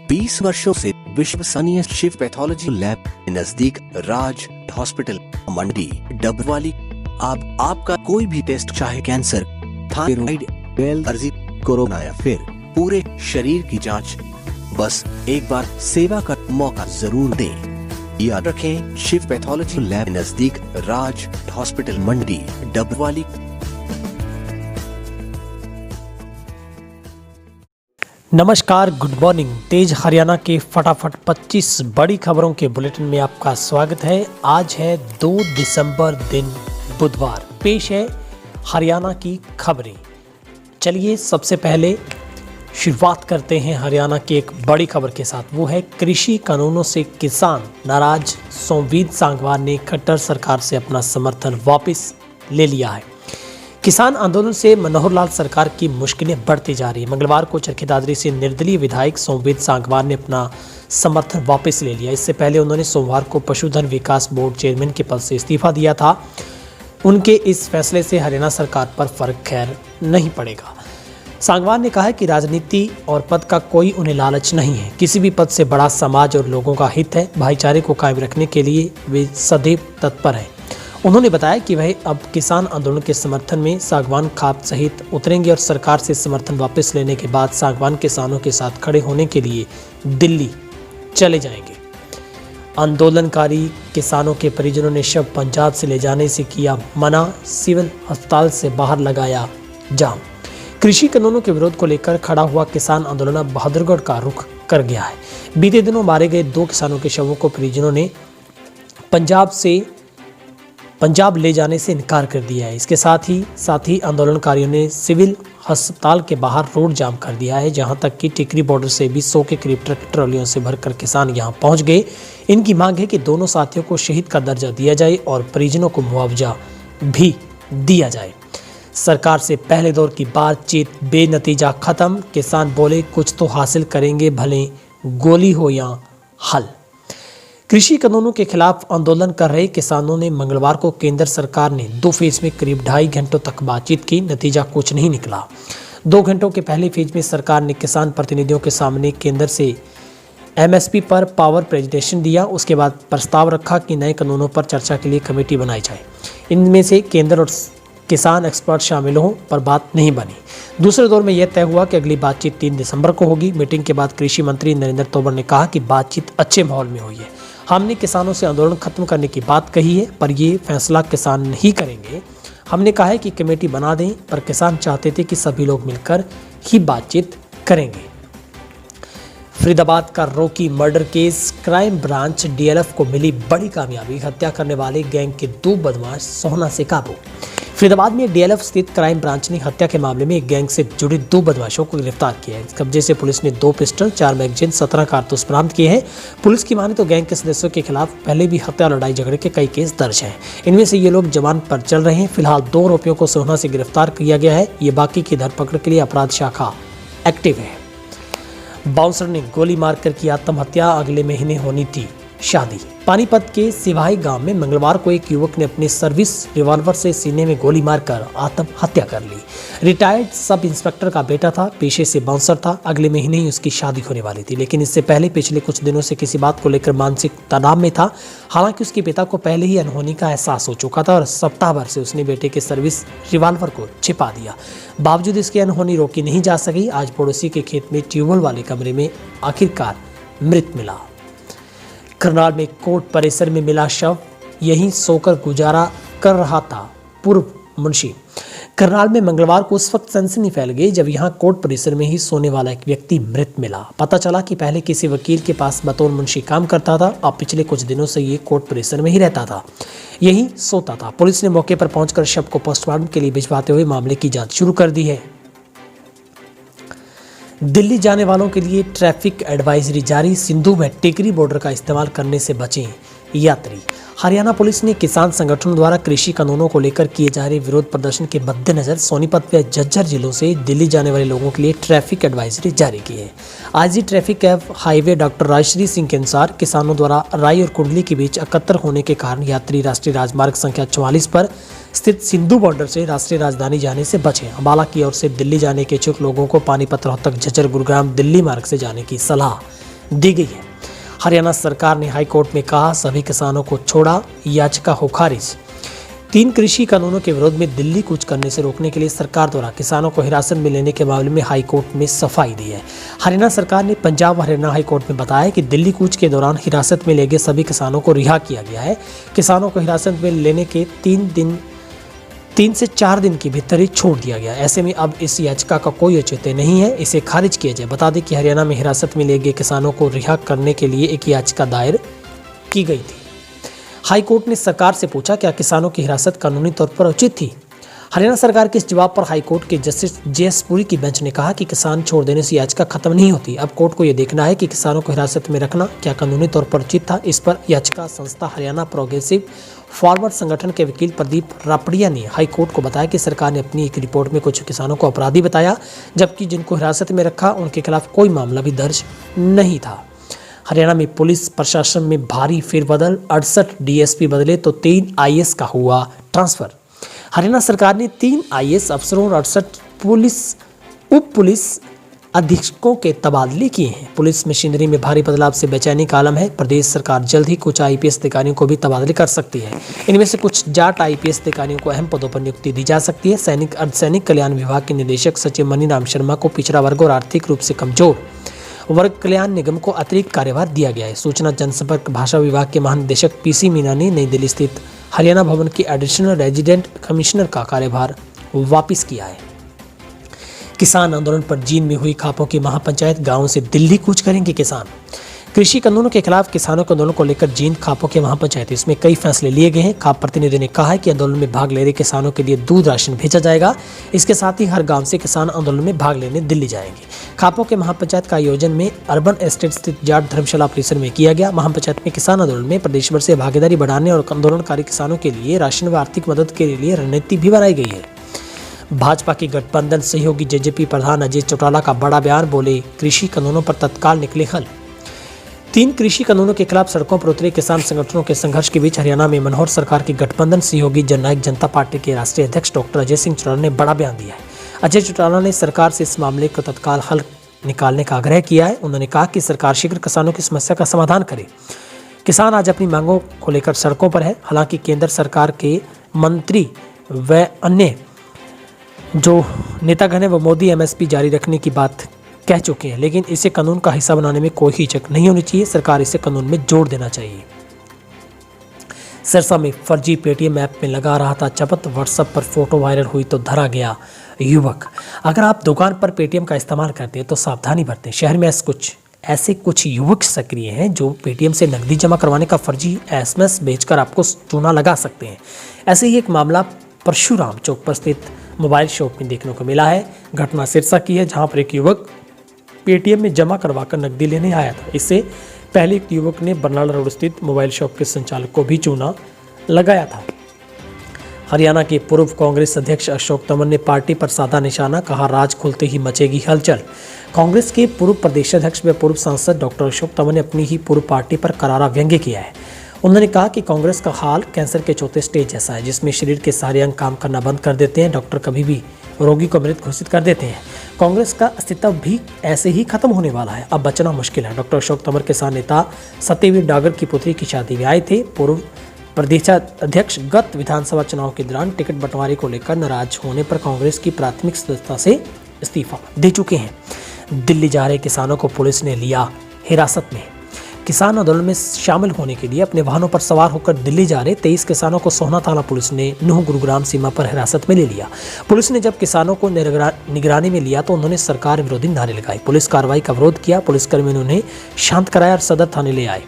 20 वर्षों से विश्वसनीय शिव पैथोलॉजी लैब नजदीक राज हॉस्पिटल मंडी डबवाली। आपका कोई भी टेस्ट, चाहे कैंसर, थायराइड, एलर्जी, कोरोना या फिर पूरे शरीर की जांच, बस एक बार सेवा का मौका जरूर दें। याद रखें, शिव पैथोलॉजी लैब नजदीक राज हॉस्पिटल मंडी डबवाली। नमस्कार, गुड मॉर्निंग। तेज हरियाणा के फटाफट 25 बड़ी खबरों के बुलेटिन में आपका स्वागत है। आज है 2 दिसंबर, दिन बुधवार। पेश है हरियाणा की खबरें। चलिए सबसे पहले शुरुआत करते हैं हरियाणा की एक बड़ी खबर के साथ। वो है कृषि कानूनों से किसान नाराज, सोमवीर सांगवान ने खट्टर सरकार से अपना समर्थन वापस ले लिया है। किसान आंदोलन से मनोहर लाल सरकार की मुश्किलें बढ़ती जा रही है। मंगलवार को चरखी दादरी से निर्दलीय विधायक सोमवीर सांगवान ने अपना समर्थन वापस ले लिया। इससे पहले उन्होंने सोमवार को पशुधन विकास बोर्ड चेयरमैन के पद से इस्तीफा दिया था। उनके इस फैसले से हरियाणा सरकार पर फर्क खैर नहीं पड़ेगा। सांगवान ने कहा कि राजनीति और पद का कोई उन्हें लालच नहीं है। किसी भी पद से बड़ा समाज और लोगों का हित है। भाईचारे को कायम रखने के लिए वे सदैव तत्पर हैं। उन्होंने बताया कि वह अब किसान आंदोलन के समर्थन में सागवान खाप सहित उतरेंगे और सरकार से समर्थन वापस लेने के बाद सागवान किसानों के साथ खड़े होने के लिए दिल्ली चले जाएंगे। आंदोलनकारी किसानों के परिजनों ने शव पंजाब से ले जाने से किया मना, सिविल अस्पताल से बाहर लगाया जाम। कृषि कानूनों के विरोध को लेकर खड़ा हुआ किसान आंदोलन अब बहादुरगढ़ का रुख कर गया है। बीते दिनों मारे गए 2 किसानों के शवों को परिजनों ने पंजाब ले जाने से इनकार कर दिया है। इसके साथ ही आंदोलनकारियों ने सिविल अस्पताल के बाहर रोड जाम कर दिया है। जहां तक कि टिकरी बॉर्डर से भी 100 के करीब ट्रक ट्रॉलियों से भरकर किसान यहां पहुंच गए। इनकी मांग है कि दोनों साथियों को शहीद का दर्जा दिया जाए और परिजनों को मुआवजा भी दिया जाए। सरकार से पहले दौर की बातचीत बेनतीजा खत्म। किसान बोले कुछ तो हासिल करेंगे, भले गोली हो या हल। कृषि कानूनों के खिलाफ आंदोलन कर रहे किसानों ने मंगलवार को केंद्र सरकार ने 2 फेज में करीब 2.5 घंटों तक बातचीत की। नतीजा कुछ नहीं निकला। 2 घंटों के पहले फेज में सरकार ने किसान प्रतिनिधियों के सामने केंद्र से एमएसपी पर पावर प्रेजेंटेशन दिया। उसके बाद प्रस्ताव रखा कि नए कानूनों पर चर्चा के लिए कमेटी बनाई जाए। इनमें से केंद्र और किसान एक्सपर्ट शामिल हों, पर बात नहीं बनी। दूसरे दौर में यह तय हुआ कि अगली बातचीत 3 दिसंबर को होगी। मीटिंग के बाद कृषि मंत्री नरेंद्र तोमर ने कहा कि बातचीत अच्छे माहौल में हुई है। हमने किसानों से आंदोलन खत्म करने की बात कही है, पर ये फैसला किसान नहीं करेंगे। हमने कहा है कि कमेटी बना दें, पर किसान चाहते थे कि सभी लोग मिलकर ही बातचीत करेंगे। फरीदाबाद का रोकी murder case, crime branch DLF को मिली बड़ी कामयाबी। हत्या करने वाले गैंग के 2 बदमाश सोहना से काबू। फरीदाबाद में डीएलएफ स्थित क्राइम ब्रांच ने हत्या के मामले में एक गैंग से जुड़े 2 बदमाशों को गिरफ्तार किया है। इस कब्जे से पुलिस ने 2 पिस्टल, 4 मैगजीन, 17 कारतूस बरामद किए हैं। पुलिस की माने तो गैंग के सदस्यों के खिलाफ पहले भी हत्या लड़ाई झगड़े के कई केस दर्ज हैं। इनमें से ये लोग जमानत पर चल रहे हैं। फिलहाल 2 आरोपियों को सोहना से गिरफ्तार किया गया है। ये बाकी की धरपकड़ के लिए अपराध शाखा एक्टिव है। बाउंसर ने गोली मारकर की आत्महत्या, अगले महीने होनी थी शादी। पानीपत के सिवाही गांव में मंगलवार को एक युवक ने अपने सर्विस रिवॉल्वर से सीने में गोली मारकर आत्महत्या कर ली। रिटायर्ड सब इंस्पेक्टर का बेटा था, पेशे से बाउंसर था। अगले महीने ही उसकी शादी होने वाली थी, लेकिन इससे पहले पिछले कुछ दिनों से किसी बात को लेकर मानसिक तनाव में था। हालांकि उसके पिता को पहले ही अनहोनी का एहसास हो चुका था और सप्ताह भर से उसने बेटे के सर्विस रिवॉल्वर को छिपा दिया। बावजूद इसकी अनहोनी रोकी नहीं जा सकी। आज पड़ोसी के खेत में ट्यूबवेल वाले कमरे में आखिरकार मृत मिला। करनाल में कोर्ट परिसर में मिला शव, यहीं सोकर गुजारा कर रहा था पूर्व मुंशी। करनाल में मंगलवार को उस वक्त सनसनी फैल गई जब यहां कोर्ट परिसर में ही सोने वाला एक व्यक्ति मृत मिला। पता चला कि पहले किसी वकील के पास बतौर मुंशी काम करता था। अब पिछले कुछ दिनों से ये कोर्ट परिसर में ही रहता था, यहीं सोता था। पुलिस ने मौके पर पहुंचकर शव को पोस्टमार्टम के लिए भिजवाते हुए मामले की जांच शुरू कर दी है। दिल्ली जाने वालों के लिए ट्रैफिक एडवाइजरी जारी। सिंधु में टिकरी बॉर्डर का इस्तेमाल करने से बचें यात्री। हरियाणा पुलिस ने किसान संगठनों द्वारा कृषि कानूनों को लेकर किए जा रहे विरोध प्रदर्शन के मद्देनजर सोनीपत व झज्जर जिलों से दिल्ली जाने वाले लोगों के लिए ट्रैफिक एडवाइजरी जारी की है। आईजी ट्रैफिक एवं हाईवे डॉक्टर राजश्री सिंह के अनुसार किसानों द्वारा राई और कुंडली के बीच एकत्र होने के कारण यात्री राष्ट्रीय राजमार्ग संख्या 44 पर स्थित सिंधु बॉर्डर से राष्ट्रीय राजधानी जाने से बचें। अम्बाला की ओर से दिल्ली जाने के इच्छुक लोगों को पानीपत, रोहतक, झज्जर, गुरुग्राम, दिल्ली मार्ग से जाने की सलाह दी गई है। हरियाणा सरकार ने हाई कोर्ट में कहा सभी किसानों को छोड़ा, याचिका हो खारिज। 3 कृषि कानूनों के विरोध में दिल्ली कूच करने से रोकने के लिए सरकार द्वारा किसानों को हिरासत में लेने के मामले में हाई कोर्ट में सफाई दी है। हरियाणा सरकार ने पंजाब हरियाणा हाई कोर्ट में बताया कि दिल्ली कूच के दौरान हिरासत में ले गए सभी किसानों को रिहा किया गया है। किसानों को हिरासत में लेने के 3 से 4 दिन के भीतर ही छोड़ दिया गया। ऐसे में अब इस याचिका का कोई औचित्य नहीं है, इसे खारिज किया जाए। बता दें कि हरियाणा में हिरासत में ले गए किसानों को रिहा करने के लिए एक याचिका दायर की गई थी। हाई कोर्ट ने सरकार से पूछा क्या किसानों की हिरासत कानूनी तौर पर उचित थी। हरियाणा सरकार के इस जवाब पर हाई कोर्ट के जस्टिस जे.एस. पुरी की बेंच ने कहा कि किसान छोड़ देने से याचिका खत्म नहीं होती। अब कोर्ट को यह देखना है कि किसानों को हिरासत में रखना क्या कानूनी तौर पर उचित था। इस पर याचिका संस्था हरियाणा प्रोग्रेसिव फॉरवर्ड संगठन के वकील प्रदीप रापड़िया ने हाई कोर्ट को बताया कि सरकार ने अपनी एक रिपोर्ट में कुछ किसानों को अपराधी बताया, जबकि जिनको हिरासत में रखा उनके खिलाफ कोई मामला भी दर्ज नहीं था। हरियाणा में पुलिस प्रशासन में भारी फेरबदल, 68 डीएसपी बदले तो 3 आईएएस का हुआ ट्रांसफर। हरियाणा सरकार ने 3 आईएएस अफसरों और 68 उप पुलिस अधीक्षकों के तबादले किए हैं। पुलिस मशीनरी में भारी बदलाव से बेचैनी का आलम है। प्रदेश सरकार जल्द ही कुछ आईपीएस अधिकारियों को भी तबादले कर सकती है। इनमें से कुछ जाट आईपीएस अधिकारियों को अहम पदों पर नियुक्ति दी जा सकती है। सैनिक अर्धसैनिक कल्याण विभाग के निदेशक सचिव मनीराम शर्मा को पिछड़ा वर्ग और आर्थिक रूप से कमजोर वर्ग कल्याण निगम को अतिरिक्त कार्यभार दिया गया है। सूचना जनसंपर्क भाषा विभाग के महानिदेशक पीसी मीना ने नई दिल्ली स्थित हरियाणा भवन के एडिशनल रेजिडेंट कमिश्नर का कार्यभार वापस किया है। किसान आंदोलन पर जींद में हुई खापों की महापंचायत, गांवों से दिल्ली कूच करेंगे किसान। कृषि कानूनों के खिलाफ किसानों के आंदोलन को लेकर जींद खापों की महापंचायत, इसमें कई फैसले लिए गए हैं। खाप प्रतिनिधि ने कहा है कि आंदोलन में भाग ले रहे किसानों के लिए दूध राशन भेजा जाएगा। इसके साथ ही हर गांव से किसान आंदोलन में भाग लेने दिल्ली जाएंगे। खापों के महापंचायत का आयोजन में अर्बन एस्टेट स्थित जाट धर्मशाला परिसर में किया गया। महापंचायत में किसान आंदोलन में प्रदेश भर से भागीदारी बढ़ाने और आंदोलनकारी किसानों के लिए राशन व आर्थिक मदद के लिए रणनीति भी बनाई गई है। भाजपा की गठबंधन सहयोगी जेजेपी प्रधान अजय चौटाला का बड़ा बयान, बोले कृषि कानूनों पर तत्काल निकले हल। 3 कृषि कानूनों के खिलाफ सड़कों पर उतरे किसान संगठनों के संघर्ष के बीच हरियाणा में मनोहर सरकार की गठबंधन सहयोगी जननायक जनता पार्टी के राष्ट्रीय अध्यक्ष डॉक्टर अजय सिंह चौटाला ने बड़ा बयान दिया है। अजय चौटाला ने सरकार से इस मामले का तत्काल हल निकालने का आग्रह किया है। उन्होंने कहा कि सरकार शीघ्र किसानों की समस्या का समाधान करे। किसान आज अपनी मांगों को लेकर सड़कों पर है। हालांकि केंद्र सरकार के मंत्री व अन्य जो नेतागण है वो मोदी एमएसपी जारी रखने की बात कह चुके हैं, लेकिन इसे कानून का हिस्सा बनाने में कोई हिचक नहीं होनी चाहिए। सरकार इसे कानून में जोड़ देना चाहिए। सिरसा में फर्जी पेटीएम ऐप में लगा रहा था चपत, व्हाट्सएप पर फोटो वायरल हुई तो धरा गया युवक। अगर आप दुकान पर पेटीएम का इस्तेमाल करते हैं तो सावधानी बरतें। शहर में ऐसे कुछ युवक सक्रिय हैं जो पेटीएम से नकदी जमा करवाने का फर्जी एसएमएस भेजकर आपको चूना लगा सकते हैं। ऐसे ही एक मामला परशुराम चौक पर स्थित मोबाइल शॉप में देखने को मिला है। घटना सिरसा की है, जहां पर एक युवक पेटीएम में जमा करवाकर नकदी लेने आया था। इससे पहले एक युवक ने बरनाला रोड स्थित मोबाइल शॉप के संचालक को भी चूना लगाया था। हरियाणा के पूर्व कांग्रेस अध्यक्ष अशोक तंवर ने पार्टी पर साधा निशाना, कहा राज खुलते ही मचेगी हलचल। कांग्रेस के पूर्व प्रदेशाध्यक्ष व पूर्व सांसद डॉक्टर अशोक तंवर ने अपनी ही पूर्व पार्टी पर करारा व्यंग्य किया है। उन्होंने कहा कि कांग्रेस का हाल कैंसर के चौथे स्टेज जैसा है, जिसमें शरीर के सारे अंग काम करना बंद कर देते हैं। डॉक्टर कभी भी रोगी को मृत घोषित कर देते हैं। कांग्रेस का अस्तित्व भी ऐसे ही खत्म होने वाला है, अब बचना मुश्किल है। डॉक्टर अशोक तंवर के साथ नेता सत्यवीर डागर की पुत्री की शादी में आए थे। पूर्व प्रदेशाध्यक्ष गत विधानसभा चुनाव के दौरान टिकट बंटवारे को लेकर नाराज होने पर कांग्रेस की प्राथमिक सदस्यता से इस्तीफा दे चुके हैं। दिल्ली जा रहे किसानों को पुलिस ने लिया हिरासत में। किसान आंदोलन में शामिल होने के लिए अपने वाहनों पर सवार होकर दिल्ली जा रहे 23 किसानों को सोहना थाना पुलिस ने नूह गुरुग्राम सीमा पर हिरासत में ले लिया। पुलिस ने जब किसानों को निगरानी में लिया तो उन्होंने सरकार विरोधी नारे लगाए। पुलिस कार्रवाई का विरोध किया। पुलिसकर्मियों ने उन्हें शांत कराया और सदर थाने ले आए।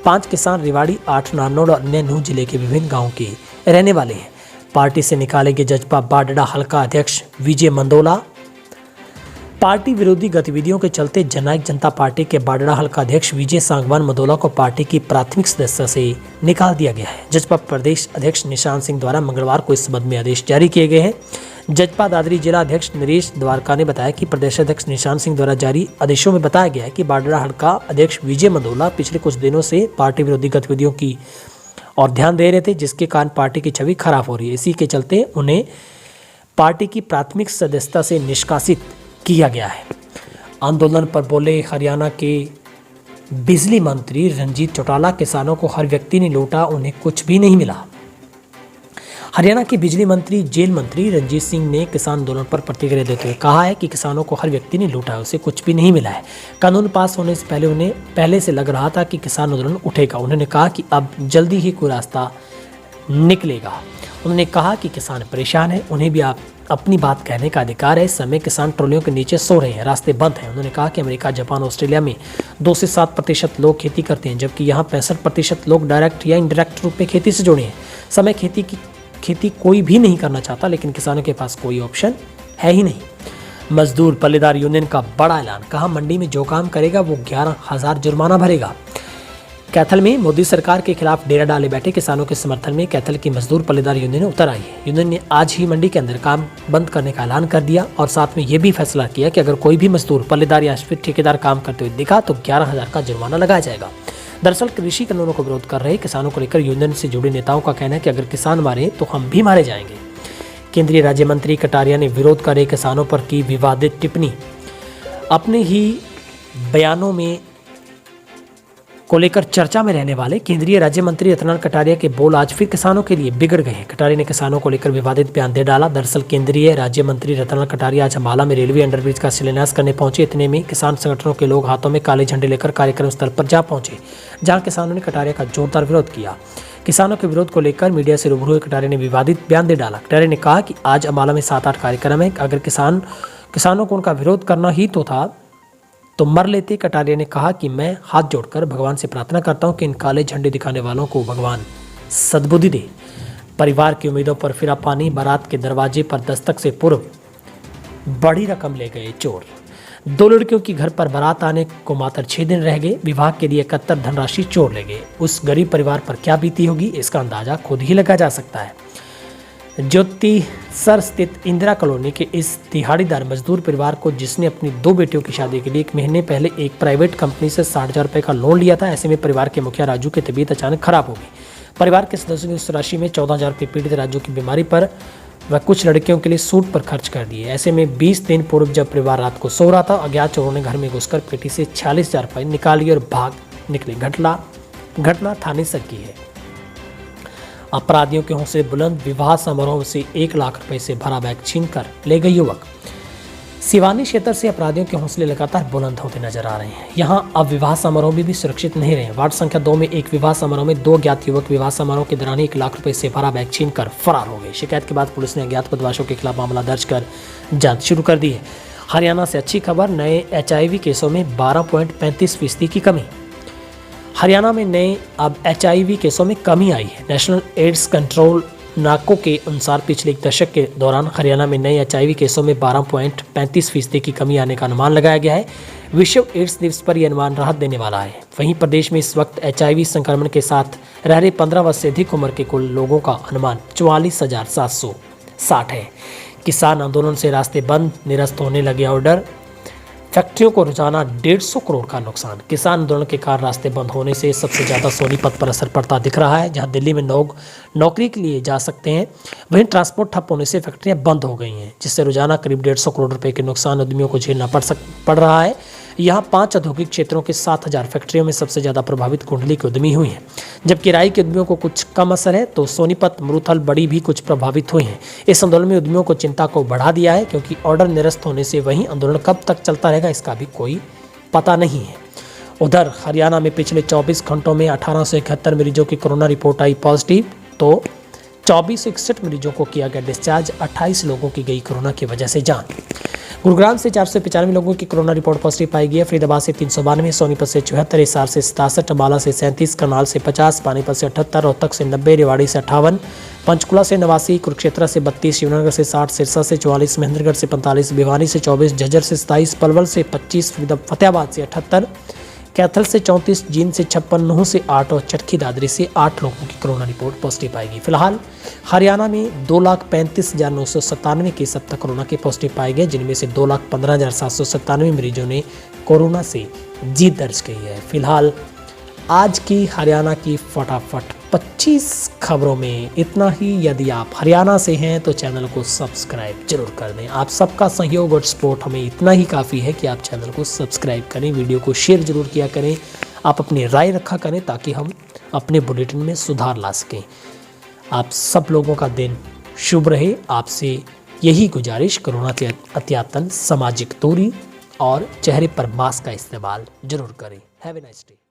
5 किसान रेवाड़ी, 8 नारनौल और अन्य नूह जिले के विभिन्न गाँव के रहने वाले हैं। पार्टी से निकाले गए जजपा बाडड़ा हल्का अध्यक्ष विजय मंदोला। पार्टी विरोधी गतिविधियों के चलते जननायक जनता पार्टी के बाडड़ा हल्का अध्यक्ष विजय सांगवान मंदोला को पार्टी की प्राथमिक सदस्यता से निकाल दिया गया है। जजपा प्रदेश अध्यक्ष निशान सिंह द्वारा मंगलवार को इस संबंध में आदेश जारी किए गए हैं। जजपा दादरी जिला अध्यक्ष नरेश द्वारका ने बताया कि प्रदेश अध्यक्ष निशान सिंह द्वारा जारी आदेशों में बताया गया है कि बाडड़ा हल्का अध्यक्ष विजय मंदोला पिछले कुछ दिनों से पार्टी विरोधी गतिविधियों की और ध्यान दे रहे थे, जिसके कारण पार्टी की छवि खराब हो रही है। इसी के चलते उन्हें पार्टी की प्राथमिक सदस्यता से निष्कासित किया गया है। आंदोलन पर बोले हरियाणा के बिजली मंत्री रंजीत चौटाला, किसानों को हर व्यक्ति ने लूटा, उन्हें कुछ भी नहीं मिला। हरियाणा के बिजली मंत्री जेल मंत्री रंजीत सिंह ने किसान आंदोलन पर प्रतिक्रिया देते हुए कहा है कि किसानों को हर व्यक्ति ने लूटा है, उसे कुछ भी नहीं मिला है। कानून पास होने से पहले उन्हें पहले से लग रहा था कि किसान आंदोलन उठेगा। उन्होंने कहा कि अब जल्दी ही कोई रास्ता निकलेगा। उन्होंने कहा कि किसान परेशान है, उन्हें भी अपनी बात कहने का अधिकार है। इस समय किसान ट्रॉलियों के नीचे सो रहे हैं, रास्ते बंद हैं। उन्होंने कहा कि अमेरिका, जापान, ऑस्ट्रेलिया में 2 से 7% लोग खेती करते हैं, जबकि यहाँ 65% लोग डायरेक्ट या इनडायरेक्ट रूप में खेती से जुड़े हैं। समय खेती कोई भी नहीं करना चाहता, लेकिन किसानों के पास कोई ऑप्शन है ही नहीं। मजदूर पल्लेदार यूनियन का बड़ा ऐलान, कहा मंडी में जो काम करेगा वो 11,000 जुर्माना भरेगा। कैथल में मोदी सरकार के खिलाफ डेरा डाले बैठे किसानों के समर्थन में कैथल की मजदूर पल्लेदार यूनियन उतर आई है। यूनियन ने आज ही मंडी के अंदर काम बंद करने का ऐलान कर दिया और साथ में ये भी फैसला किया कि अगर कोई भी मजदूर पल्लेदार या फिर ठेकेदार काम करते हुए दिखा तो 11,000 का जुर्माना लगाया जाएगा। दरअसल कृषि कानूनों को विरोध कर रहे किसानों को लेकर यूनियन से जुड़े नेताओं का कहना है कि अगर किसान मारे तो हम भी मारे जाएंगे। केंद्रीय राज्य मंत्री कटारिया ने विरोध कर रहे किसानों पर की विवादित टिप्पणी। अपने ही बयानों में को लेकर चर्चा में रहने वाले केंद्रीय राज्य मंत्री रतनलाल कटारिया के बोल आज फिर किसानों के लिए बिगड़ गए हैं। कटारिया ने किसानों को लेकर विवादित बयान दे डाला। दरअसल केंद्रीय राज्य मंत्री रतनलाल कटारिया आज अम्बाला में रेलवे अंडरब्रिज का शिलान्यास करने पहुंचे। इतने में किसान संगठनों के लोग हाथों में काले झंडे लेकर कार्यक्रम स्थल पर जा पहुंचे, जहां किसानों ने कटारिया का जोरदार विरोध किया। किसानों के विरोध को लेकर मीडिया से रूबरू हुए कटारिया ने विवादित बयान दे डाला। कटारिया ने कहा कि आज अम्बाला में 7-8 कार्यक्रम है, अगर किसानों को उनका विरोध करना ही तो था तो मर लेते। कटारिया ने कहा कि मैं हाथ जोड़कर भगवान से प्रार्थना करता हूं कि इन काले झंडे दिखाने वालों को भगवान सद्बुद्धि दे। परिवार की उम्मीदों पर फिरा पानी, बारात के दरवाजे पर दस्तक से पूर्व बड़ी रकम ले गए चोर। 2 लड़कियों की घर पर बारात आने को मात्र 6 दिन रह गए, विवाह के लिए 71 धनराशि चोर ले गए। उस गरीब परिवार पर क्या बीती होगी, इसका अंदाजा खुद ही लगा जा सकता है। ज्योतिसर स्थित इंदिरा कॉलोनी के इस दिहाड़ीदार मजदूर परिवार को, जिसने अपनी 2 बेटियों की शादी के लिए 1 महीने पहले एक प्राइवेट कंपनी से 60,000 रुपये का लोन लिया था, ऐसे में परिवार के मुखिया राजू की तबीयत अचानक खराब हो गई। परिवार के सदस्यों ने उस राशि में 14,000 रुपये पीड़ित राजू की बीमारी पर व कुछ लड़कियों के लिए सूट पर खर्च कर दिए। ऐसे में 20 दिन पूर्व जब परिवार रात को सो रहा था, अज्ञात चोरों ने घर में घुसकर पेटी से 46,000 रुपये निकाली और भाग निकले। घटना थाने तक की है। अपराधियों के हौसले बुलंद, विवाह समारोह से 1 लाख रुपए से भरा बैग छीनकर ले गए युवक। सिवानी क्षेत्र से अपराधियों के हौसले लगातार बुलंद होते नजर आ रहे हैं। यहां अब विवाह समारोह भी सुरक्षित नहीं रहे। वार्ड संख्या 2 में एक विवाह समारोह में 2 अज्ञात युवक विवाह समारोह के दौरान 1 लाख रुपए से भरा बैग छीनकर फरार हो गए। शिकायत के बाद पुलिस ने अज्ञात बदमाशों के खिलाफ मामला दर्ज कर जांच शुरू कर दी है। हरियाणा से अच्छी खबर, नए HIV केसों में 12.35% की कमी। हरियाणा में नए अब HIV केसों में कमी आई है। नेशनल एड्स कंट्रोल नाको के अनुसार पिछले 1 दशक के दौरान हरियाणा में नए HIV केसों में 12.35% की कमी आने का अनुमान लगाया गया है। विश्व एड्स दिवस पर यह अनुमान राहत देने वाला है। वहीं प्रदेश में इस वक्त HIV संक्रमण के साथ रह रहे 15 वर्ष से अधिक उम्र के कुल लोगों का अनुमान 44,760 है। किसान आंदोलन से रास्ते बंद, निरस्त होने लगे ऑर्डर। फैक्ट्रियों को रोजाना 150 करोड़ का नुकसान। किसान आंदोलन के कारण रास्ते बंद होने से सबसे ज़्यादा सोनीपत पर असर पड़ता दिख रहा है, जहां दिल्ली में लोग नौकरी के लिए जा सकते हैं, वहीं ट्रांसपोर्ट ठप होने से फैक्ट्रियां बंद हो गई हैं, जिससे रोजाना करीब 150 करोड़ रुपए के नुकसान उद्यमियों को झेलना पड़ रहा है। यहाँ 5 औद्योगिक क्षेत्रों के 7,000 फैक्ट्रियों में सबसे ज़्यादा प्रभावित कुंडली के उद्यमी हुए हैं, जबकि राई के उद्यमियों को कुछ कम असर है, तो सोनीपत, मरूथल, बड़ी भी कुछ प्रभावित हुए हैं। इस आंदोलन में उद्यमियों को चिंता को बढ़ा दिया है, क्योंकि ऑर्डर निरस्त होने से वहीं आंदोलन कब तक चलता रहेगा इसका भी कोई पता नहीं है। उधर हरियाणा में पिछले 24 घंटों में 1871 मरीजों की कोरोना रिपोर्ट आई पॉजिटिव, तो 2461 मरीजों को किया गया डिस्चार्ज। 28 लोगों की गई कोरोना की वजह से जान। गुरुग्राम से 495 लोगों की कोरोना रिपोर्ट पॉजिटिव पाई गई है। फरीदाबाद से 392, सोनीपत से 74, हिसार से 67, अम्बाला से 37, करनाल से 50, पानीपत से 78, रोहतक से 90, रेवाड़ी से 58, पंचकुला से 89, कुरुक्षेत्र से 32, यमुनानगर से 60, सिरसा से 44, महेंद्रगढ़ से 45, भिवानी से 24, झज्जर से 27, पलवल से 25, फतेहाबाद से 78, कैथल से 34, जींद से 56, नूंह से 8 और चरखी दादरी से 8 लोगों की कोरोना रिपोर्ट पॉजिटिव पाई गई। फिलहाल हरियाणा में 2,35,997 केस अब तक कोरोना के पॉजिटिव पाए गए, जिनमें से 2,15,797 मरीजों ने कोरोना से जीत दर्ज की है। फिलहाल आज की हरियाणा की फटाफट 25 खबरों में इतना ही। यदि आप हरियाणा से हैं तो चैनल को सब्सक्राइब जरूर कर दें। आप सबका सहयोग और सपोर्ट हमें इतना ही काफ़ी है कि आप चैनल को सब्सक्राइब करें, वीडियो को शेयर जरूर किया करें। आप अपनी राय रखा करें ताकि हम अपने बुलेटिन में सुधार ला सकें। आप सब लोगों का दिन शुभ रहे। आपसे यही गुजारिश, कोरोना के अत्यतन सामाजिक दूरी और चेहरे पर मास्क का इस्तेमाल जरूर करें। Have a nice day.